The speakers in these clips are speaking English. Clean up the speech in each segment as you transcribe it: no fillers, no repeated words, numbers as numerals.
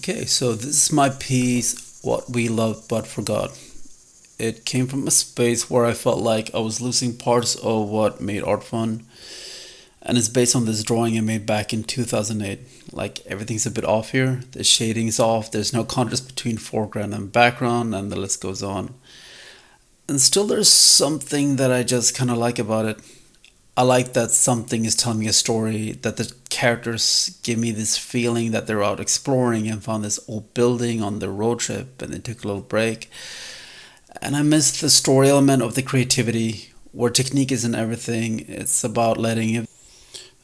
Okay, so this is my piece, What We Loved But Forgot. It came from a space where I felt like I was losing parts of what made art fun, and it's based on this drawing I made back in 2008. Like everything's a bit off here, the shading's off, there's no contrast between foreground and background, and the list goes on. And still, there's something that I just kind of like about it. I like that something is telling me a story, that the characters give me this feeling that they're out exploring and found this old building on their road trip and they took a little break. And I miss the story element of the creativity, where technique isn't everything. It's about letting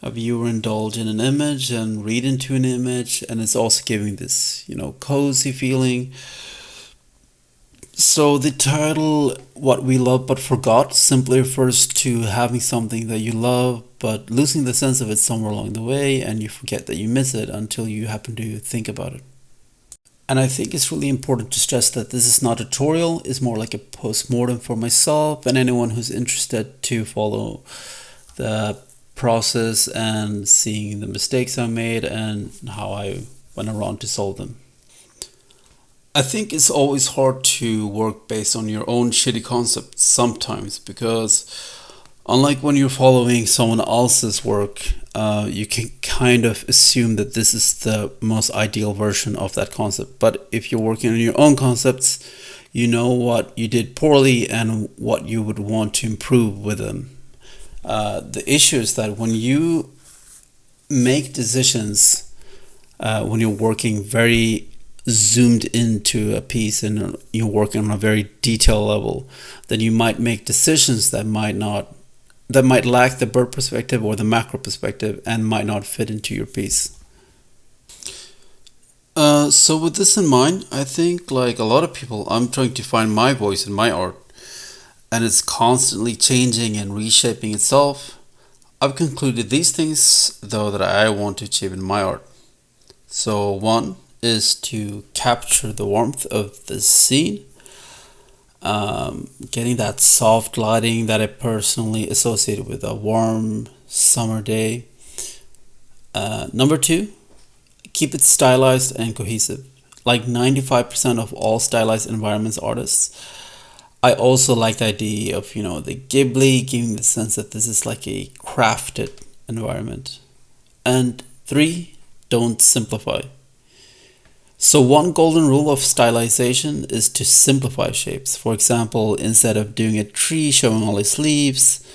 a viewer indulge in an image and read into an image, and it's also giving this, cozy feeling. So the title What We Love But Forgot simply refers to having something that you love but losing the sense of it somewhere along the way, and you forget that you miss it until you happen to think about it. And I think it's really important to stress that this is not a tutorial, it's more like a post-mortem for myself and anyone who's interested to follow the process and seeing the mistakes I made and how I went around to solve them. I think it's always hard to work based on your own shitty concepts sometimes, because unlike when you're following someone else's work, you can kind of assume that this is the most ideal version of that concept. But if you're working on your own concepts, you know what you did poorly and what you would want to improve with them. The issue is that when you make decisions, when you're working very zoomed into a piece and you're working on a very detailed level, then you might make decisions that might lack the bird perspective or the macro perspective and might not fit into your piece. So with this in mind, I think like a lot of people, I'm trying to find my voice in my art, and it's constantly changing and reshaping itself. I've concluded these things though that I want to achieve in my art. So one is to capture the warmth of the scene, getting that soft lighting that I personally associate with a warm summer day. Number two, keep it stylized and cohesive. Like 95% of all stylized environments artists, I also like the idea of the Ghibli, giving the sense that this is like a crafted environment. And three, don't simplify. So one golden rule of stylization is to simplify shapes. For example, instead of doing a tree showing all its leaves,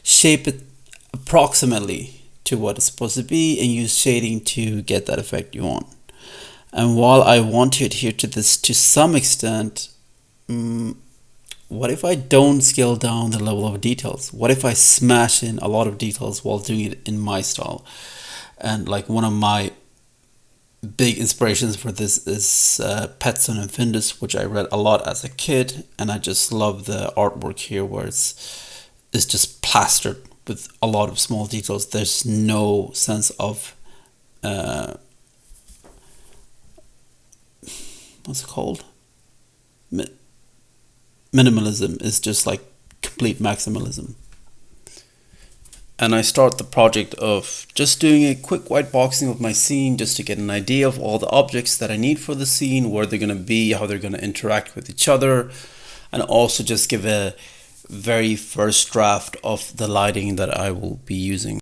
shape it approximately to what it's supposed to be and use shading to get that effect you want. And while I want to adhere to this to some extent, what if I don't scale down the level of details? What if I smash in a lot of details while doing it in my style? And like one of my big inspirations for this is Petson and Findus, which I read a lot as a kid, and I just love the artwork here where it's just plastered with a lot of small details. There's no sense of what's it called? Minimalism. Is just like complete maximalism. And I start the project of just doing a quick whiteboxing of my scene just to get an idea of all the objects that I need for the scene, where they're going to be, how they're going to interact with each other, and also just give a very first draft of the lighting that I will be using.